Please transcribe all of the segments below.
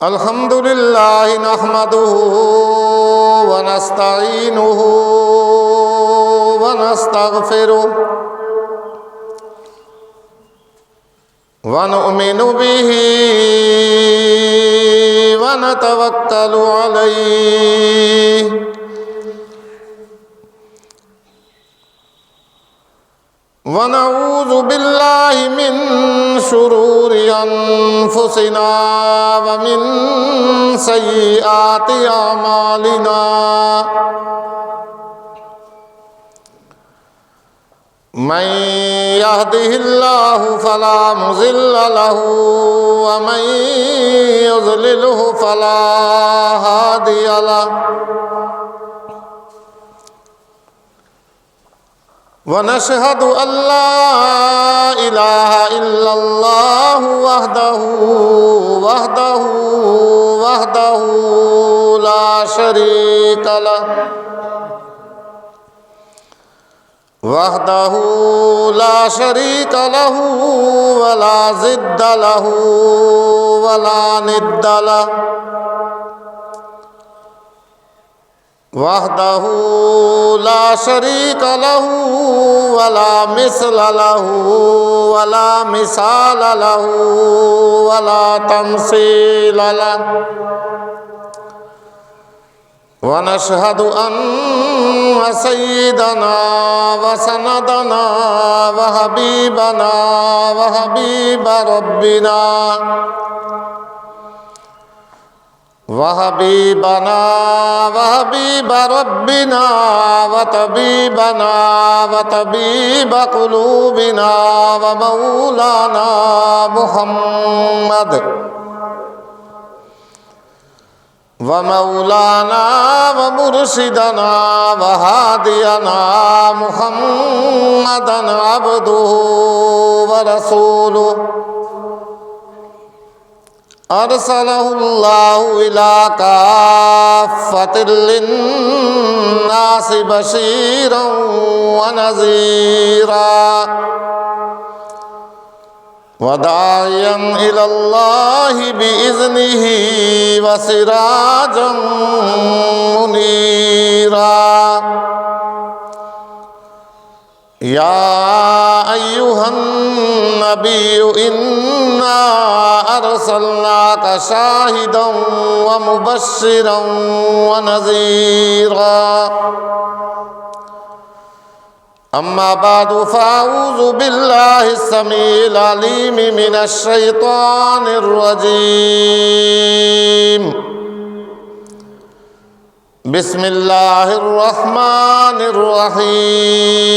الحمد لله نحمده ونستعينه ونستغفره ونؤمن به ونتوكل عليه ونعوذ بالله من شرور أنفسنا ومن سيئات أعمالنا من يهده الله فلا مضل له ومن يضلله فلا هادي له ونشهد أن لا إله إلا الله وحده لا شريك له ولا ضد له ولا ند له وحده لا شريك له ولا مثل له ولا مثال له ولا تمثيل له ونشهد أن سيدنا وسندنا وحبيبنا وحبيب ربنا وطبيب قلوبنا ومولانا محمد ومرشدنا وهادينا محمدا عبده ورسوله أرسله الله إلى كافة للناس بشيرا ونذيرا وداعيا إلى الله بإذنه وسراجا منيرا يا أيها النبي إنا أرسلناك شاهدا ومبشرا ونذيرا أما بعد فأعوذ بالله السميع العليم من الشيطان الرجيم بسم الله الرحمن الرحيم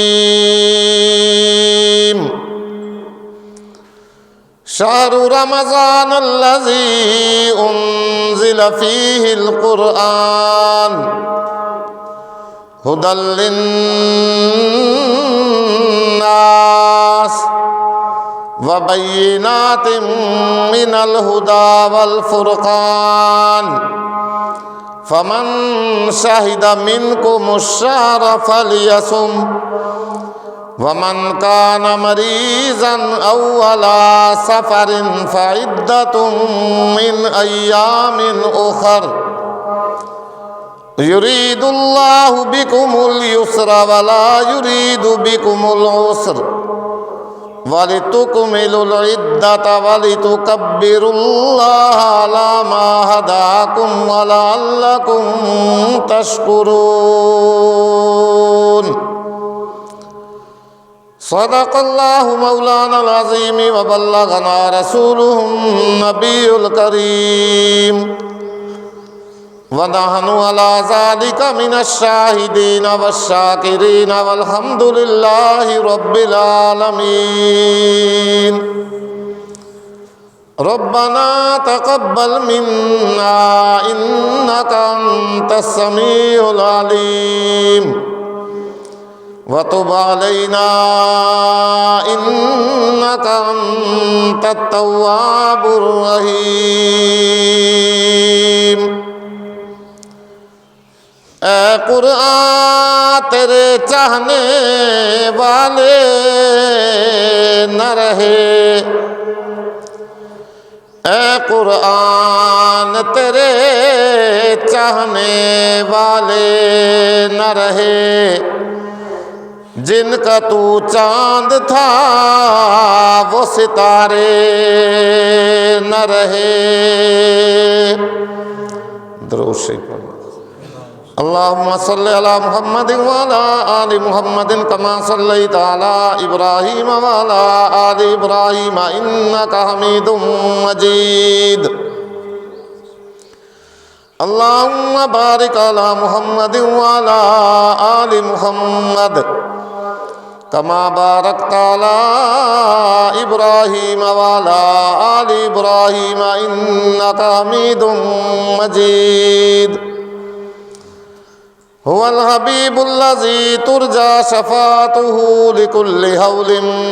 شهر رمضان الذي أنزل فيه القرآن هدى للناس وبينات من الهدى والفرقان فمن شهد منكم الشهر فليصم ومن كان مريضا أو على سفر فعدة من أيام أخر يريد الله بكم اليسر ولا يريد بكم العسر ولتكملوا العدة ولتكبروا الله على ما هداكم ولعلكم تشكرون صدق الله مولانا العظيم وبلغنا رسوله النبي الكريم ونحن على ذلك من الشاهدين والشاكرين والحمد لله رب العالمين ربنا تقبل منا إنك أنت السميع العليم وتب علينا إنك أنت التواب الرحيم اے قرآن تیرے چاہنے والے نہ رہے، اے قرآن تیرے چاہنے والے نہ رہے، جن کا تو چاند تھا وہ ستارے نہ رہے۔ درود شریف پڑھو۔ اللہم صلی علی محمد وعلی آل محمد کما صلیت علی ابراہیم وعلی آل ابراہیم انکا حمید مجید۔ اللہم بارک علی محمد وعلی آل محمد کما بارکت علی ابراہیم وعلی آل ابراہیم انکا حمید مجید۔ هو الحبیب الذی ترجى شفاعته لكل حول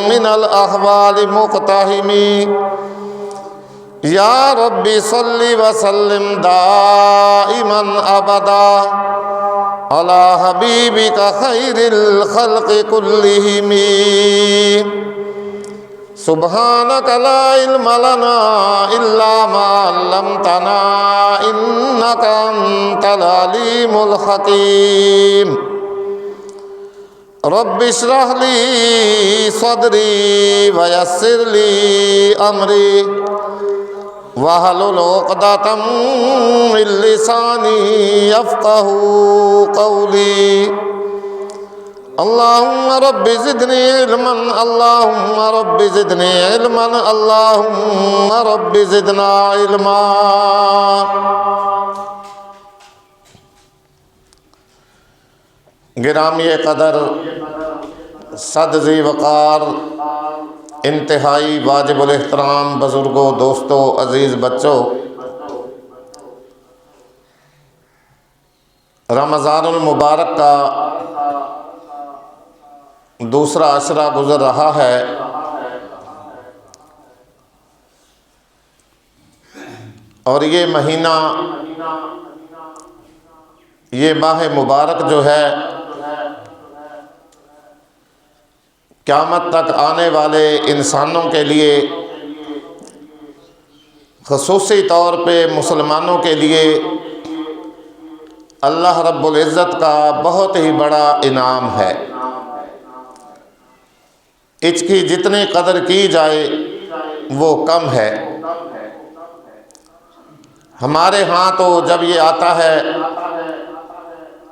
من الاحوال مقتحم۔ یا رب صل وسلم دائما ابدا علی حبیبک خیر الخلق کلہم۔ سبحانک لا علم لنا الا ما علمتنا انک انت العلیم الحکیم۔ رب اشرح لی صدری ویسر لی امری واحلل عقدۃ من لسانی یفقہوا قولی۔ اللہم رب زدنی علما، اللہم رب زدنی علما، اللہم رب زدنا علما۔ گرامی قدر، صد ذی وقار، انتہائی واجب الاحترام بزرگوں، دوستوں، عزیز بچوں، رمضان المبارک کا دوسرا عشرہ گزر رہا ہے۔ اور یہ مہینہ، یہ ماہ مبارک جو ہے، قیامت تک آنے والے انسانوں کے لیے، خصوصی طور پہ مسلمانوں کے لیے اللہ رب العزت کا بہت ہی بڑا انعام ہے۔ اس کی جتنی قدر کی جائے وہ کم ہے۔ ہمارے ہاں تو جب یہ آتا ہے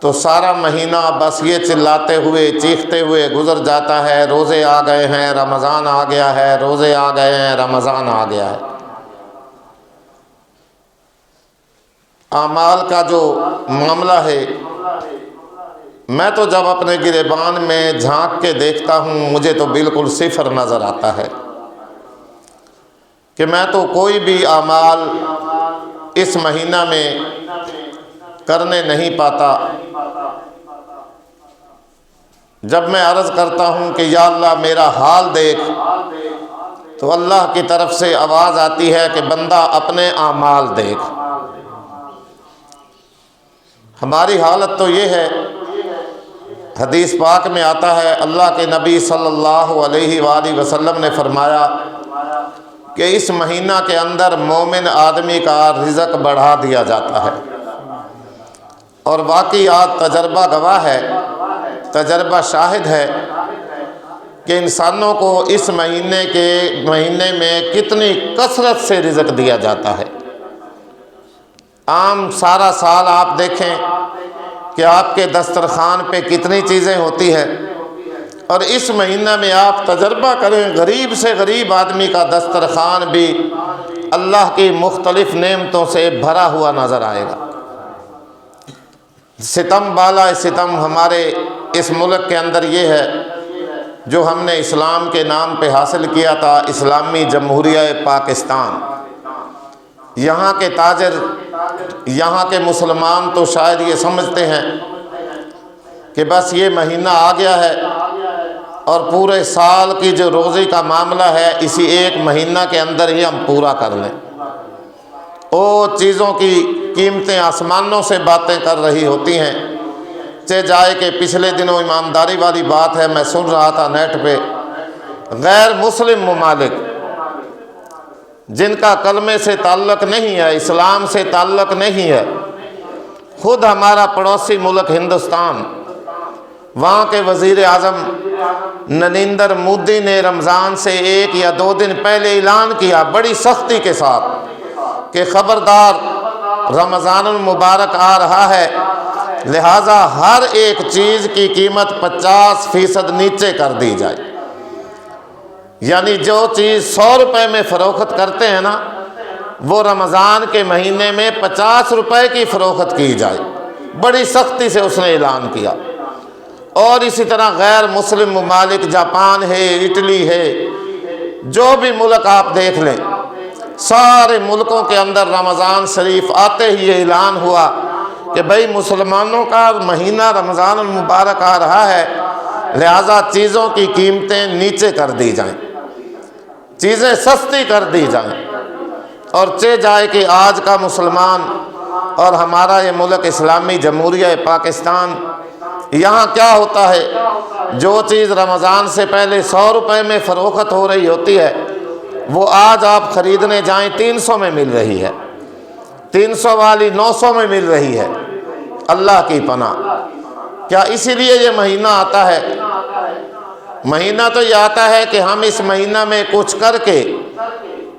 تو سارا مہینہ بس یہ چلاتے ہوئے چیختے ہوئے گزر جاتا ہے، روزے آ گئے ہیں، رمضان آ گیا ہے، روزے آ گئے ہیں، رمضان آ گیا ہے۔ اعمال کا جو معاملہ ہے، میں تو جب اپنے گریبان میں جھانک کے دیکھتا ہوں مجھے تو بالکل صفر نظر آتا ہے کہ میں تو کوئی بھی اعمال اس مہینہ میں کرنے نہیں پاتا۔ جب میں عرض کرتا ہوں کہ یا اللہ میرا حال دیکھ، تو اللہ کی طرف سے آواز آتی ہے کہ بندہ اپنے اعمال دیکھ۔ ہماری حالت تو یہ ہے، حدیث پاک میں آتا ہے اللہ کے نبی صلی اللہ علیہ وآلہ وسلم نے فرمایا کہ اس مہینہ کے اندر مومن آدمی کا رزق بڑھا دیا جاتا ہے۔ اور واقعی آج تجربہ گواہ ہے، تجربہ شاہد ہے کہ انسانوں کو اس مہینے میں کتنی کثرت سے رزق دیا جاتا ہے۔ عام سارا سال آپ دیکھیں کہ آپ کے دسترخوان پہ کتنی چیزیں ہوتی ہیں، اور اس مہینہ میں آپ تجربہ کریں غریب سے غریب آدمی کا دسترخوان بھی اللہ کی مختلف نعمتوں سے بھرا ہوا نظر آئے گا۔ ستم بالا ستم ہمارے اس ملک کے اندر یہ ہے جو ہم نے اسلام کے نام پہ حاصل کیا تھا، اسلامی جمہوریہ پاکستان۔ یہاں کے تاجر، یہاں کے مسلمان تو شاید یہ سمجھتے ہیں کہ بس یہ مہینہ آ گیا ہے اور پورے سال کی جو روزی کا معاملہ ہے اسی ایک مہینہ کے اندر ہی ہم پورا کر لیں۔ چیزوں کی قیمتیں آسمانوں سے باتیں کر رہی ہوتی ہیں، چہ جائے کہ پچھلے دنوں ایمانداری والی بات ہے، میں سن رہا تھا نیٹ پہ، غیر مسلم ممالک جن کا کلمے سے تعلق نہیں ہے، اسلام سے تعلق نہیں ہے، خود ہمارا پڑوسی ملک ہندوستان، وہاں کے وزیر اعظم نریندر مودی نے رمضان سے 1 یا 2 دن پہلے اعلان کیا بڑی سختی کے ساتھ کہ خبردار رمضان المبارک آ رہا ہے، لہٰذا ہر ایک چیز کی قیمت 50% نیچے کر دی جائے۔ یعنی جو چیز 100 روپے میں فروخت کرتے ہیں نا، وہ رمضان کے مہینے میں 50 روپے کی فروخت کی جائے۔ بڑی سختی سے اس نے اعلان کیا۔ اور اسی طرح غیر مسلم ممالک، جاپان ہے، اٹلی ہے، جو بھی ملک آپ دیکھ لیں، سارے ملکوں کے اندر رمضان شریف آتے ہی یہ اعلان ہوا کہ بھئی مسلمانوں کا مہینہ رمضان المبارک آ رہا ہے، لہذا چیزوں کی قیمتیں نیچے کر دی جائیں، چیزیں سستی کر دی جائیں۔ اور چہ جائے کہ آج کا مسلمان اور ہمارا یہ ملک اسلامی جمہوریہ پاکستان، یہاں کیا ہوتا ہے، جو چیز رمضان سے پہلے 100 روپے میں فروخت ہو رہی ہوتی ہے، وہ آج آپ خریدنے جائیں 300 میں مل رہی ہے، 300 والی 900 میں مل رہی ہے۔ اللہ کی پناہ! کیا اسی لیے یہ مہینہ آتا ہے؟ مہینہ تو یہ آتا ہے کہ ہم اس مہینہ میں کچھ کر کے،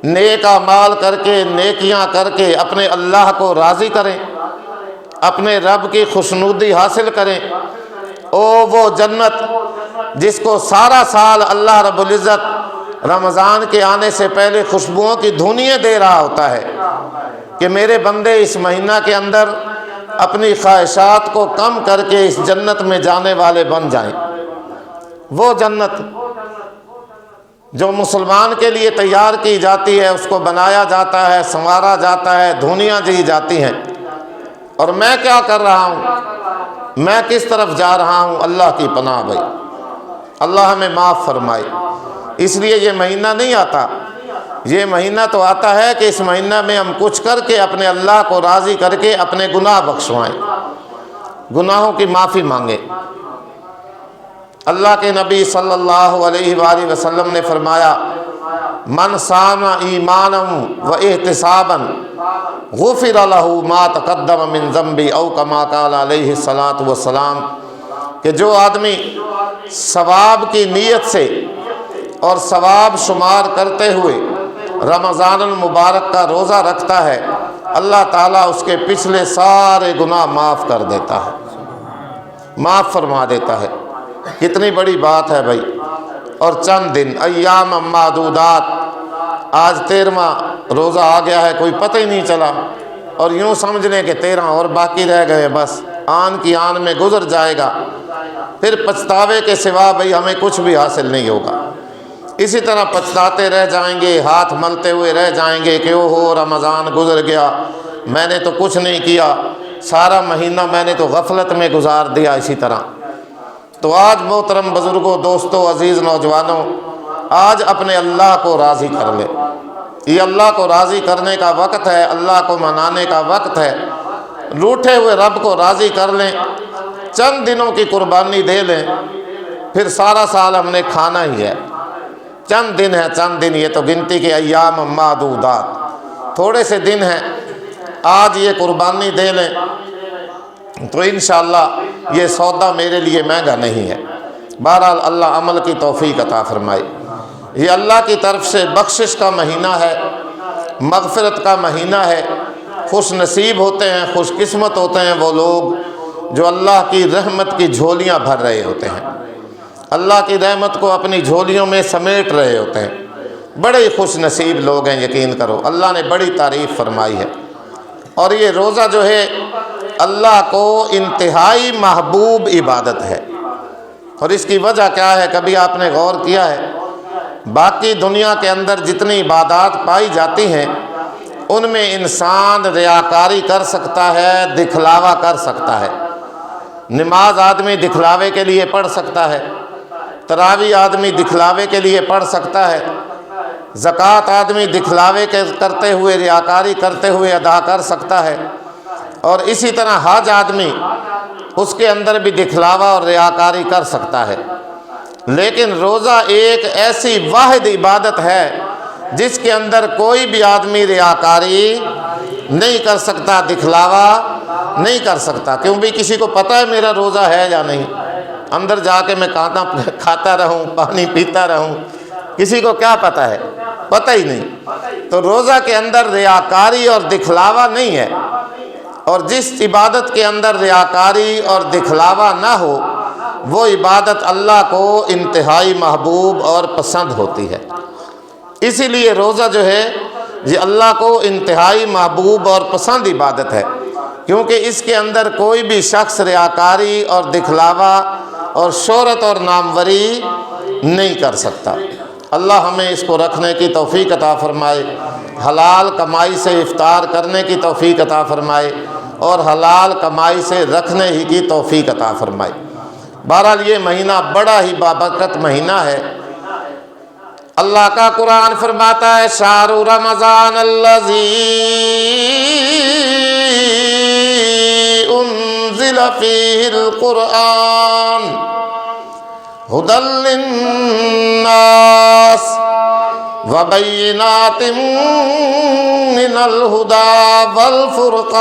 نیک اعمال کر کے، نیکیاں کر کے اپنے اللہ کو راضی کریں، اپنے رب کی خوشنودی حاصل کریں۔ وہ جنت جس کو سارا سال اللہ رب العزت رمضان کے آنے سے پہلے خوشبوؤں کی دھونیاں دے رہا ہوتا ہے کہ میرے بندے اس مہینہ کے اندر اپنی خواہشات کو کم کر کے اس جنت میں جانے والے بن جائیں۔ وہ جنت جو مسلمان کے لیے تیار کی جاتی ہے، اس کو بنایا جاتا ہے، سنوارا جاتا ہے، دھونیاں دی جاتی ہیں۔ اور میں کیا کر رہا ہوں، میں کس طرف جا رہا ہوں؟ اللہ کی پناہ بھائی، اللہ ہمیں معاف فرمائے۔ اس لیے یہ مہینہ نہیں آتا، یہ مہینہ تو آتا ہے کہ اس مہینہ میں ہم کچھ کر کے اپنے اللہ کو راضی کر کے اپنے گناہ بخشوائیں، گناہوں کی معافی مانگیں۔ اللہ کے نبی صلی اللہ علیہ وآلہ وسلم نے فرمایا، من صام ایمانا و احتسابا غفر لہ ما تقدم من ذنبہ، او کما قال علیہ الصلاۃ والسلام، کہ جو آدمی ثواب کی نیت سے اور ثواب شمار کرتے ہوئے رمضان المبارک کا روزہ رکھتا ہے، اللہ تعالیٰ اس کے پچھلے سارے گناہ معاف کر دیتا ہے، معاف فرما دیتا ہے۔ کتنی بڑی بات ہے بھائی۔ اور چند دن، ایام معدودات، آج 13واں روزہ آ گیا ہے، کوئی پتہ ہی نہیں چلا، اور یوں سمجھ لیں کہ 13 اور باقی رہ گئے، بس آن کی آن میں گزر جائے گا، پھر پچھتاوے کے سوا بھائی ہمیں کچھ بھی حاصل نہیں ہوگا۔ اسی طرح پچھتاتے رہ جائیں گے، ہاتھ ملتے ہوئے رہ جائیں گے کہ اوہو رمضان گزر گیا، میں نے تو کچھ نہیں کیا، سارا مہینہ میں نے تو غفلت میں گزار دیا۔ اسی طرح تو آج محترم بزرگوں، دوستوں، عزیز نوجوانوں، آج اپنے اللہ کو راضی کر لیں۔ یہ اللہ کو راضی کرنے کا وقت ہے، اللہ کو منانے کا وقت ہے۔ روٹھے ہوئے رب کو راضی کر لیں، چند دنوں کی قربانی دے لیں، پھر سارا سال ہم نے کھانا ہی ہے۔ چند دن ہے، چند دن، یہ تو گنتی کے ایام معدودات، تھوڑے سے دن ہیں، آج یہ قربانی دے لیں تو انشاءاللہ یہ سودا میرے لیے مہنگا نہیں ہے۔ بہرحال اللہ عمل کی توفیق عطا فرمائے۔ یہ اللہ کی طرف سے بخشش کا مہینہ ہے، مغفرت کا مہینہ ہے۔ خوش نصیب ہوتے ہیں، خوش قسمت ہوتے ہیں وہ لوگ جو اللہ کی رحمت کی جھولیاں بھر رہے ہوتے ہیں، اللہ کی رحمت کو اپنی جھولیوں میں سمیٹ رہے ہوتے ہیں۔ بڑے ہی خوش نصیب لوگ ہیں، یقین کرو، اللہ نے بڑی تعریف فرمائی ہے۔ اور یہ روزہ جو ہے اللہ کو انتہائی محبوب عبادت ہے۔ اور اس کی وجہ کیا ہے؟ کبھی آپ نے غور کیا ہے؟ باقی دنیا کے اندر جتنی عبادات پائی جاتی ہیں ان میں انسان ریاکاری کر سکتا ہے، دکھلاوا کر سکتا ہے۔ نماز آدمی دکھلاوے کے لیے پڑھ سکتا ہے، تراویح آدمی دکھلاوے کے لیے پڑھ سکتا ہے، زکوٰۃ آدمی دکھلاوے کرتے ہوئے، ریاکاری کرتے ہوئے ادا کر سکتا ہے، اور اسی طرح حج آدمی اس کے اندر بھی دکھلاوا اور ریاکاری کر سکتا ہے، لیکن روزہ ایک ایسی واحد عبادت ہے جس کے اندر کوئی بھی آدمی ریاکاری نہیں کر سکتا، دکھلاوا نہیں کر سکتا، کیونکہ کسی کو پتہ ہے میرا روزہ ہے یا نہیں؟ اندر جا کے میں کھاتا رہوں، پانی پیتا رہوں، کسی کو کیا پتہ ہے؟ پتہ ہی نہیں۔ تو روزہ کے اندر ریاکاری اور دکھلاوا نہیں ہے، اور جس عبادت کے اندر ریاکاری اور دکھلاوا نہ ہو وہ عبادت اللہ کو انتہائی محبوب اور پسند ہوتی ہے۔ اسی لیے روزہ جو ہے یہ اللہ کو انتہائی محبوب اور پسند عبادت ہے، کیونکہ اس کے اندر کوئی بھی شخص ریاکاری اور دکھلاوا اور شہرت اور ناموری نہیں کر سکتا۔ اللہ ہمیں اس کو رکھنے کی توفیق عطا فرمائے، حلال کمائی سے افطار کرنے کی توفیق عطا فرمائے اور حلال کمائی سے رکھنے ہی کی توفیق عطا فرمائے۔ بہرحال یہ مہینہ بڑا ہی بابرکت مہینہ ہے۔ اللہ کا قرآن فرماتا ہے شہر رمضان الذی انزل فیہ القرآن ھدی للناس وبینات من الھدی والفرقان۔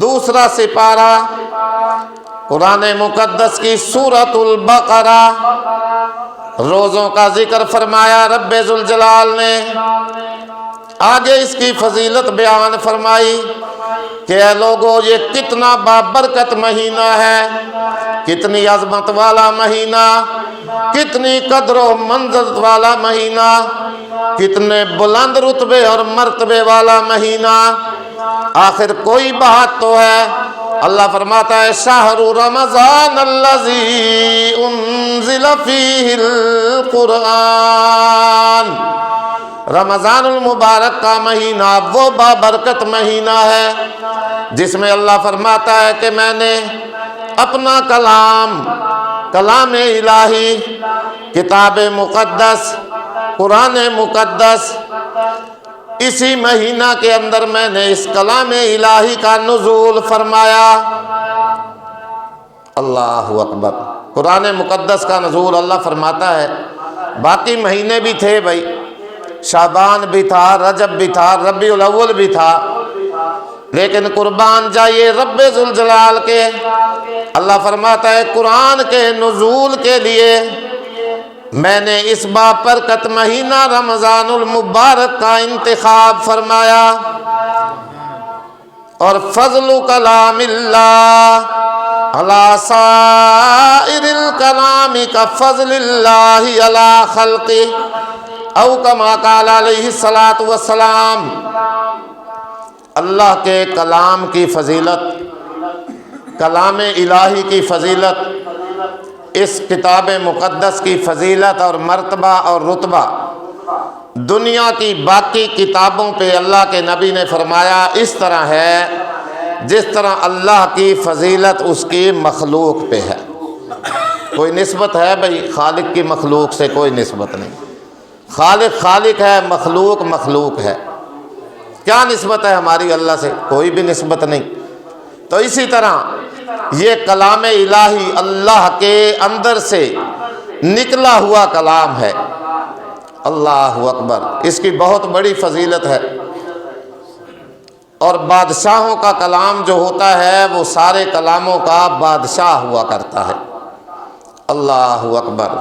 دوسرا سپارہ قرآن مقدس کی سورۃ البقرہ، روزوں کا ذکر فرمایا رب ذوالجلال نے، آگے اس کی فضیلت بیان فرمائی کہ اے لوگو یہ کتنا بابرکت مہینہ ہے، کتنی عظمت والا مہینہ، کتنی قدر و منزلت والا مہینہ، کتنے بلند رتبے اور مرتبے والا مہینہ۔ آخر کوئی بات تو ہے۔ اللہ فرماتا ہے شہر رمضان الذی انزل فیہ القرآن، رمضان المبارک کا مہینہ وہ بابرکت مہینہ ہے جس میں اللہ فرماتا ہے کہ میں نے اپنا کلام الہی، کتاب مقدس، قرآن مقدس، اسی مہینہ کے اندر میں نے اس کلام الہی کا نزول فرمایا۔ اللہ اکبر، قرآن مقدس کا نزول اللہ فرماتا ہے۔ باقی مہینے بھی تھے بھائی، شعبان بھی تھا، رجب بھی تھا، ربیع الاول بھی تھا، لیکن قربان جائیے رب ذوالجلال کے، اللہ فرماتا ہے قرآن کے نزول کے لیے میں نے اس بابرکت مہینہ رمضان المبارک کا انتخاب فرمایا۔ اور فضل کلام اللہ علی سائر الکلام کا فضل اللہ علی خلقہ، او کما قال علیہ الصلاۃ والسلام، اللہ کے کلام کی فضیلت، کلام الہی کی فضیلت، اس کتاب مقدس کی فضیلت اور مرتبہ اور رتبہ دنیا کی باقی کتابوں پہ اللہ کے نبی نے فرمایا اس طرح ہے جس طرح اللہ کی فضیلت اس کی مخلوق پہ ہے۔ کوئی نسبت ہے بھائی؟ خالق کی مخلوق سے کوئی نسبت نہیں۔ خالق خالق ہے، مخلوق مخلوق ہے۔ کیا نسبت ہے ہماری اللہ سے؟ کوئی بھی نسبت نہیں۔ تو اسی طرح یہ کلام الہی اللہ کے اندر سے نکلا ہوا کلام ہے۔ اللہ اکبر، اس کی بہت بڑی فضیلت ہے۔ اور بادشاہوں کا کلام جو ہوتا ہے وہ سارے کلاموں کا بادشاہ ہوا کرتا ہے۔ اللہ اکبر۔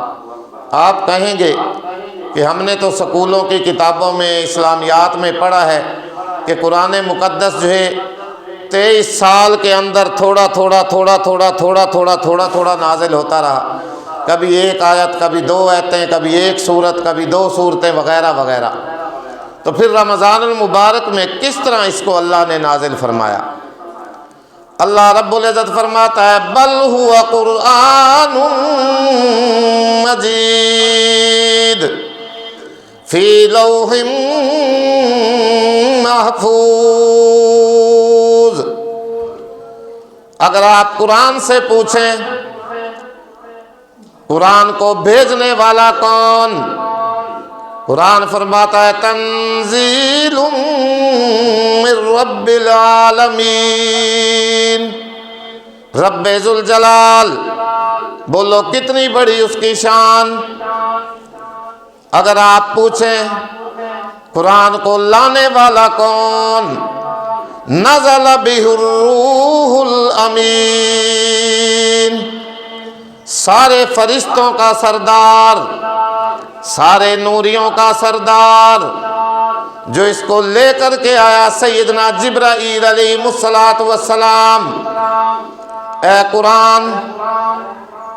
آپ کہیں گے کہ ہم نے تو سکولوں کی کتابوں میں، اسلامیات میں پڑھا ہے کہ قرآن مقدس جو ہے 23 سال کے اندر تھوڑا تھوڑا نازل ہوتا رہا، کبھی ایک آیت، کبھی 2 آیتیں، کبھی ایک سورت، کبھی 2 سورتیں وغیرہ وغیرہ۔ تو پھر رمضان المبارک میں کس طرح اس کو اللہ نے نازل فرمایا؟ اللہ رب العزت فرماتا ہے بل هو قرآن مجید فی لوح محفوظ۔ اگر آپ قرآن سے پوچھیں قرآن کو بھیجنے والا کون، قرآن فرماتا ہے تنزیل من رب العالمین، رب ذوالجلال، بولو کتنی بڑی اس کی شان۔ اگر آپ پوچھیں قرآن کو لانے والا کون، نزل بہ الروح الامین، سارے فرشتوں کا سردار، سارے نوریوں کا سردار، جو اس کو لے کر کے آیا سیدنا جبرائیل علیہ السلام۔ اے قرآن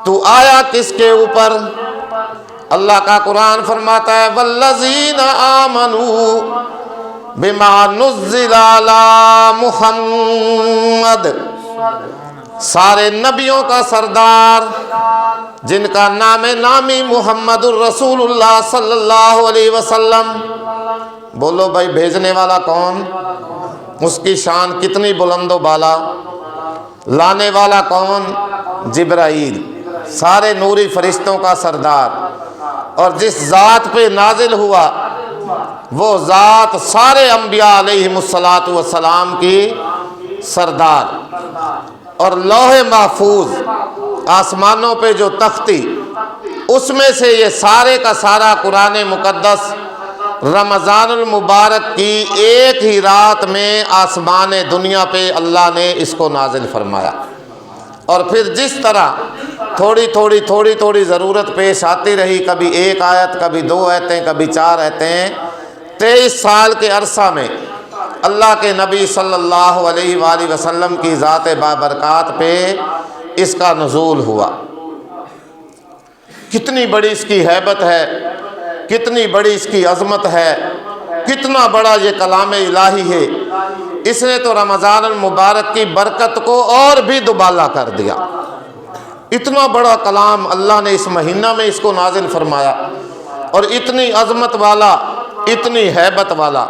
تو آیا کس کے اوپر؟ اللہ کا قرآن فرماتا ہے والذین آمنوا بما نزل علی محمد، سارے نبیوں کا سردار جن کا نام نامی محمد الرسول اللہ صلی اللہ علیہ وسلم۔ بولو بھائی بھیجنے والا کون، اس کی شان کتنی بلند و بالا، لانے والا کون، جبرائیل، سارے نوری فرشتوں کا سردار، اور جس ذات پہ نازل ہوا وہ ذات سارے انبیاء علیہ السلام کی سردار۔ اور لوح محفوظ آسمانوں پہ جو تختی، اس میں سے یہ سارے کا سارا قرآن مقدس رمضان المبارک کی ایک ہی رات میں آسمان دنیا پہ اللہ نے اس کو نازل فرمایا۔ اور پھر جس طرح تھوڑی تھوڑی ضرورت پیش آتی رہی، کبھی ایک آیت، کبھی 2 آیتیں، کبھی 4 آیتیں، 23 سال کے عرصہ میں اللہ کے نبی صلی اللہ علیہ وآلہ وسلم کی ذات بابرکات پہ اس کا نزول ہوا۔ کتنی بڑی اس کی ہیبت ہے، کتنی بڑی اس کی عظمت ہے، کتنا بڑا یہ کلام الہی ہے۔ اس نے تو رمضان المبارک کی برکت کو اور بھی دوبالا کر دیا۔ اتنا بڑا کلام اللہ نے اس مہینہ میں اس کو نازل فرمایا، اور اتنی عظمت والا، اتنی ہیبت والا۔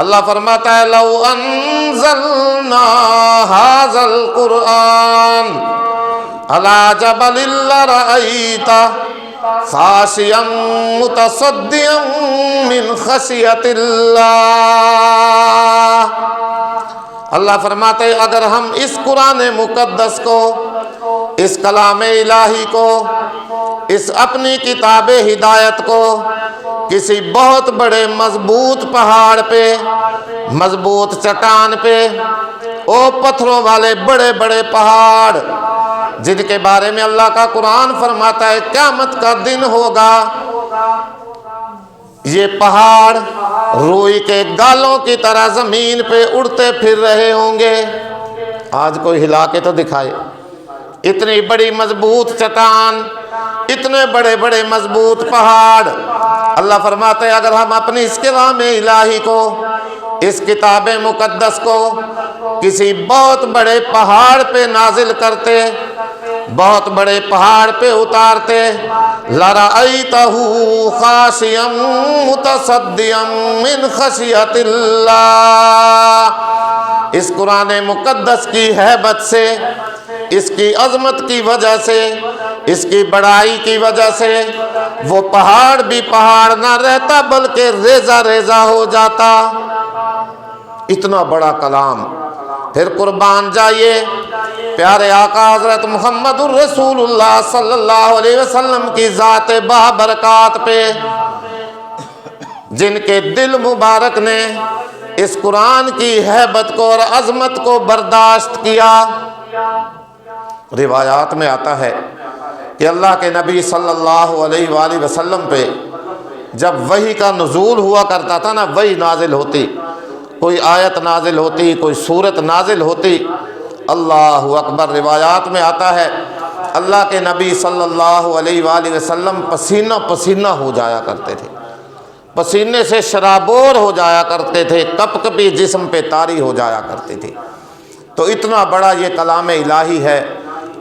اللہ فرماتا ہے لو انزلنا ھذا القرآن علی جبل لرأیتہ خاشعا متصدعا من خشیۃ اللہ۔ اللہ فرماتے ہیں اگر ہم اس قرآن مقدس کو، اس کلام الہی کو، اس اپنی کتاب ہدایت کو کسی بہت بڑے مضبوط پہاڑ پہ، مضبوط چٹان پہ، او پتھروں والے بڑے بڑے پہاڑ جن کے بارے میں اللہ کا قرآن فرماتا ہے قیامت کا دن ہوگا، یہ پہاڑ روئی کے گالوں کی طرح زمین پہ اڑتے پھر رہے ہوں گے۔ آج کوئی ہلا کے تو دکھائے، اتنی بڑی مضبوط چٹان، اتنے بڑے بڑے مضبوط پہاڑ۔ اللہ فرماتے ہیں اگر ہم اپنی اس کلام الہی کو، اس کتاب مقدس کو کسی بہت بڑے پہاڑ پہ نازل کرتے، بہت بڑے پہاڑ پہ اتارتے، لَرَأَيْتَهُ خَاشِعًا مُتَصَدِّعًا مِّنْ خَشْيَةِ اللَّهِ۔ اس قرآن مقدس کی ہیبت سے، اس کی عظمت کی وجہ سے، اس کی بڑائی کی وجہ سے وہ پہاڑ بھی پہاڑ نہ رہتا بلکہ ریزہ ریزہ ہو جاتا۔ اتنا بڑا کلام۔ پھر قربان جائیے پیارے آقا حضرت محمد الرسول اللہ صلی اللہ علیہ وسلم کی ذات بابرکات پہ، جن کے دل مبارک نے اس قرآن کی ہیبت کو اور عظمت کو برداشت کیا۔ روایات میں آتا ہے کہ اللہ کے نبی صلی اللہ علیہ وآلہ وسلم پہ جب وحی کا نزول ہوا کرتا تھا نا، وحی نازل ہوتی، کوئی آیت نازل ہوتی، کوئی سورت نازل ہوتی، اللہ اکبر، روایات میں آتا ہے اللہ کے نبی صلی اللہ علیہ وآلہ وسلم پسینہ پسینہ ہو جایا کرتے تھے، پسینے سے شرابور ہو جایا کرتے تھے، کپ کپی جسم پہ طاری ہو جایا کرتی تھی۔ تو اتنا بڑا یہ کلام الہی ہے۔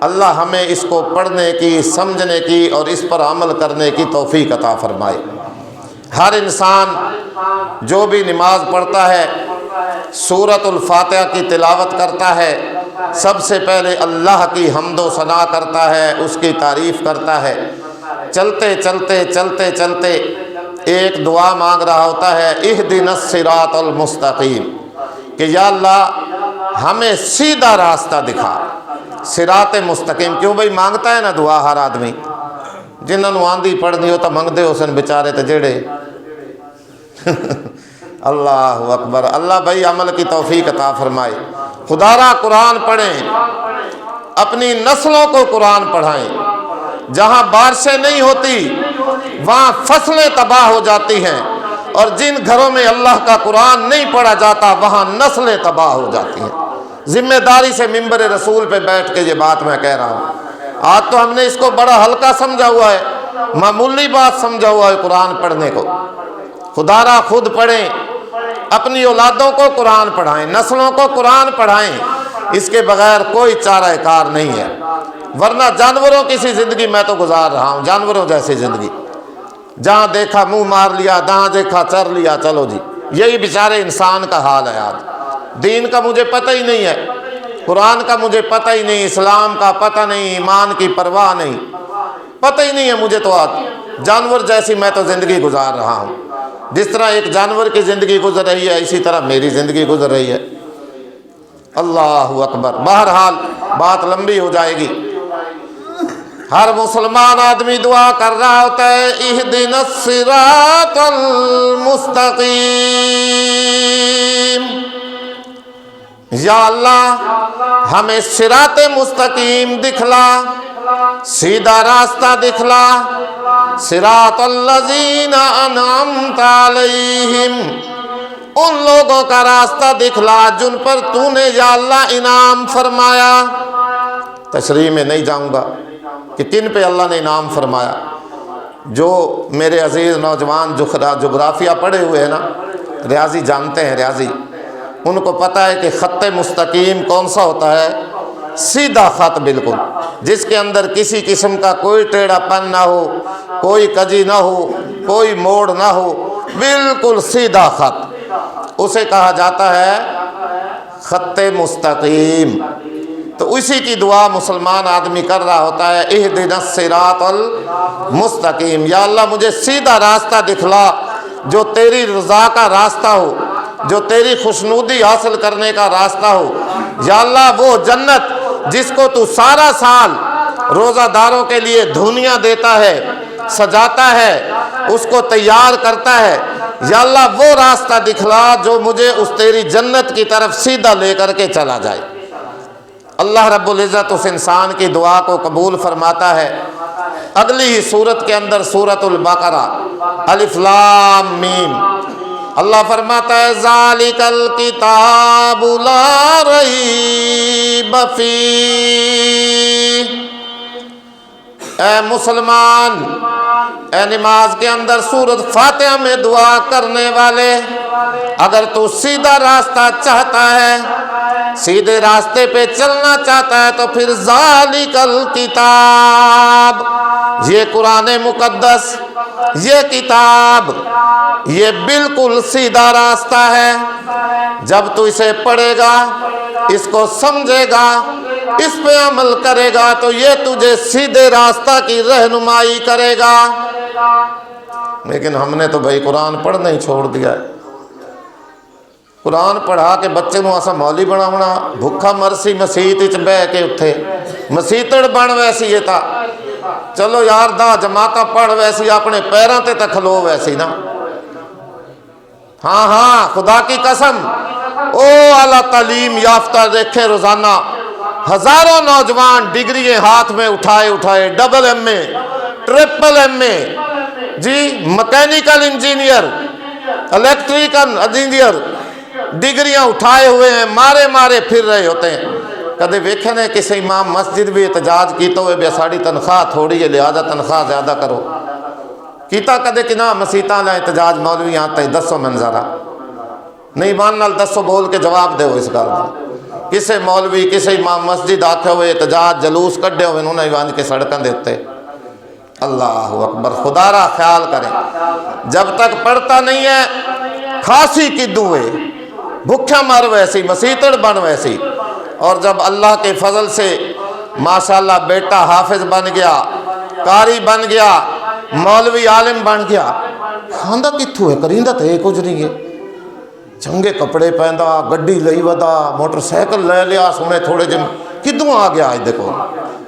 اللہ ہمیں اس کو پڑھنے کی، سمجھنے کی اور اس پر عمل کرنے کی توفیق عطا فرمائے۔ ہر انسان جو بھی نماز پڑھتا ہے، سورۃ الفاتحہ کی تلاوت کرتا ہے، سب سے پہلے اللہ کی حمد و ثنا کرتا ہے، اس کی تعریف کرتا ہے۔ چلتے چلتے چلتے چلتے ایک دعا مانگ رہا ہوتا ہے اہدنا الصراط المستقیم، کہ یا اللہ ہمیں سیدھا راستہ دکھا، صراط مستقیم۔ کیوں بھائی مانگتا ہے نا دعا ہر آدمی، جنہوں نے آندھی پڑھنی ہو تو منگتے ہو سن بیچارے تے جڑے اللہ اکبر۔ اللہ بھائی عمل کی توفیق عطا فرمائے۔ خدا را قرآن پڑھیں، اپنی نسلوں کو قرآن پڑھائیں۔ جہاں بارشیں نہیں ہوتی وہاں فصلیں تباہ ہو جاتی ہیں، اور جن گھروں میں اللہ کا قرآن نہیں پڑھا جاتا وہاں نسلیں تباہ ہو جاتی ہیں۔ ذمہ داری سے ممبر رسول پہ بیٹھ کے یہ بات میں کہہ رہا ہوں۔ آج تو ہم نے اس کو بڑا ہلکا سمجھا ہوا ہے، معمولی بات سمجھا ہوا ہے قرآن پڑھنے کو۔ خدا را خود پڑھیں، اپنی اولادوں کو قرآن پڑھائیں، نسلوں کو قرآن پڑھائیں، اس کے بغیر کوئی چارہ کار نہیں ہے۔ ورنہ جانوروں کی سی زندگی میں تو گزار رہا ہوں، جانوروں جیسی زندگی، جہاں دیکھا منہ مار لیا، جہاں دیکھا چر لیا، چلو جی۔ یہی بیچارے انسان کا حال ہے آج۔ دین کا مجھے پتہ ہی نہیں ہے، قرآن کا مجھے پتہ ہی نہیں، اسلام کا پتہ نہیں، ایمان کی پرواہ نہیں، پتہ ہی نہیں ہے مجھے تو آج۔ جانور جیسی میں تو زندگی گزار رہا ہوں۔ جس طرح ایک جانور کی زندگی گزر رہی ہے اسی طرح میری زندگی گزر رہی ہے۔ اللہ اکبر۔ بہرحال بات لمبی ہو جائے گی۔ ہر مسلمان آدمی دعا کر رہا ہوتا ہے اہدنا الصراط المستقیم، یا اللہ ہمیں صراط مستقیم دکھلا، سیدھا راستہ دکھلا، صراط الذین انعمت علیہم، ان لوگوں کا راستہ دکھلا جن پر تو نے یا اللہ انعام فرمایا۔ تشریح میں نہیں جاؤں گا کہ کن پہ اللہ نے انعام فرمایا۔ جو میرے عزیز نوجوان جو جغرافیہ پڑھے ہوئے ہیں نا، ریاضی جانتے ہیں، ریاضی، ان کو پتہ ہے کہ خط مستقیم کون سا ہوتا ہے؟ سیدھا خط، بالکل، جس کے اندر کسی قسم کا کوئی ٹیڑھا پن نہ ہو، کوئی کجی نہ ہو، کوئی موڑ نہ ہو، بالکل سیدھا خط، اسے کہا جاتا ہے خط مستقیم۔ تو اسی کی دعا مسلمان آدمی کر رہا ہوتا ہے اہدنا الصراط المستقیم، یا اللہ مجھے سیدھا راستہ دکھلا جو تیری رضا کا راستہ ہو، جو تیری خوشنودی حاصل کرنے کا راستہ ہو۔ یا اللہ وہ جنت جس کو تو سارا سال روزہ داروں کے لیے دھونیاں دیتا ہے، سجاتا ہے، اس کو تیار کرتا ہے، یا اللہ وہ راستہ دکھلا جو مجھے اس تیری جنت کی طرف سیدھا لے کر کے چلا جائے۔ اللہ رب العزت اس انسان کی دعا کو قبول فرماتا ہے۔ اگلی ہی سورت کے اندر، سورۃ البقرہ، الف لام میم، اللہ فرماتا ہے ذالک الکتاب لا ریب فیہ۔ اے مسلمان، اے نماز کے اندر سورۃ فاتحہ میں دعا کرنے والے، اگر تو سیدھا راستہ چاہتا ہے، سیدھے راستے پہ چلنا چاہتا ہے، تو پھر ذالک الکتاب، یہ قرآن مقدس، یہ کتاب، یہ بالکل سیدھا راستہ ہے۔ جب تو اسے پڑھے گا، اس کو سمجھے گا، اس پہ عمل کرے گا، تو یہ تجھے سیدھے راستہ کی رہنمائی کرے گا۔ لیکن ہم نے تو بھائی قرآن پڑھنا ہی چھوڑ دیا ہے۔ قرآن پڑھا کے بچے نو اسا مولی بناونا، بھکھا مرسی مسیت وچ بہ کے اتھے مسیتڑ بن ویسی یہ تا، چلو یار دا جماعتاں پڑھ ویسی، اپنے پیراں تے تے کھلو ویسی نا۔ ہاں ہاں، خدا کی قسم، او اعلیٰ تعلیم یافتہ دیکھیں روزانہ ہزاروں نوجوان ڈگریاں ہاتھ میں اٹھائے اٹھائے، ڈبل ایم اے، ٹرپل ایم اے، جی مکینیکل انجینئر، الیکٹریکل انجینئر، ڈگریاں اٹھائے ہوئے ہیں، مارے مارے پھر رہے ہوتے ہیں۔ کدے ویکھے نے کسی امام مسجد بھی احتجاج کیتا ہوئے بے ساڑی تنخواہ تھوڑی ہے لہذا تنخواہ زیادہ کرو؟ کیتا کدے کنا مسیتاں دا احتجاج مولوی آتا ہے؟ دسو منظرہ نہیں مان نال دسو، بول کے جواب دے ہو اس گل دا۔ کسے مولوی کسے امام مسجد آکھے ہوئے احتجاج جلوس کڈے ہوئے انہوں نے وانج کے سڑکاں دے اتے؟ اللہ اکبر، خدا را خیال کریں۔ جب تک پڑھتا نہیں ہے کھاسی کی دوئے، بھکھا مر ویسی، مسیتڑ بن ویسی، اور جب اللہ کے فضل سے ماشاءاللہ بیٹا حافظ بن گیا، قاری بن گیا، مولوی عالم بن گیا، ਖਾਂਦਾ ਕਿੱਥੋਂ ਹੈ, ਕਰੀਂਦਾ ਤਾਂ ਇਹ ਕੁਝ ਨਹੀਂ ਹੈ। ਚੰਗੇ ਕੱਪੜੇ ਪੈਂਦਾ, ਗੱਡੀ ਲਈ ਵਦਾ, ਮੋਟਰਸਾਈਕਲ ਲੈ ਲਿਆ ਸੋਹਣੇ ਥੋੜੇ ਜਿਹੇ, ਕਿਦੋਂ ਆ ਗਿਆ ਅੱਜ ਦੇਖੋ।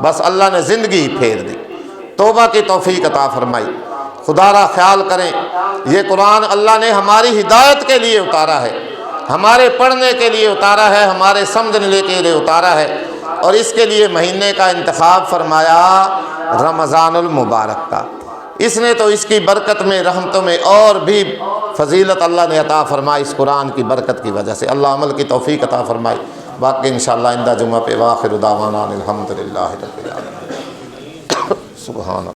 بس اللہ نے زندگی پھیر دی، توبہ کی توفیق عطا فرمائی۔ خدا را خیال کریں، یہ قرآن اللہ نے ہماری ہدایت کے لیے اتارا ہے، ہمارے پڑھنے کے لیے اتارا ہے، ہمارے سمجھنے کے لیے اتارا ہے، اور اس کے لیے مہینے کا انتخاب فرمایا رمضان المبارک کا۔ اس نے تو اس کی برکت میں، رحمتوں میں اور بھی فضیلت اللہ نے عطا فرمائی اس قرآن کی برکت کی وجہ سے۔ اللہ عمل کی توفیق عطا فرمائی۔ باقی انشاءاللہ آئندہ جمعہ پہ، واخر دعوانا الحمدللہ رب العالمین۔ سبحان اللہ۔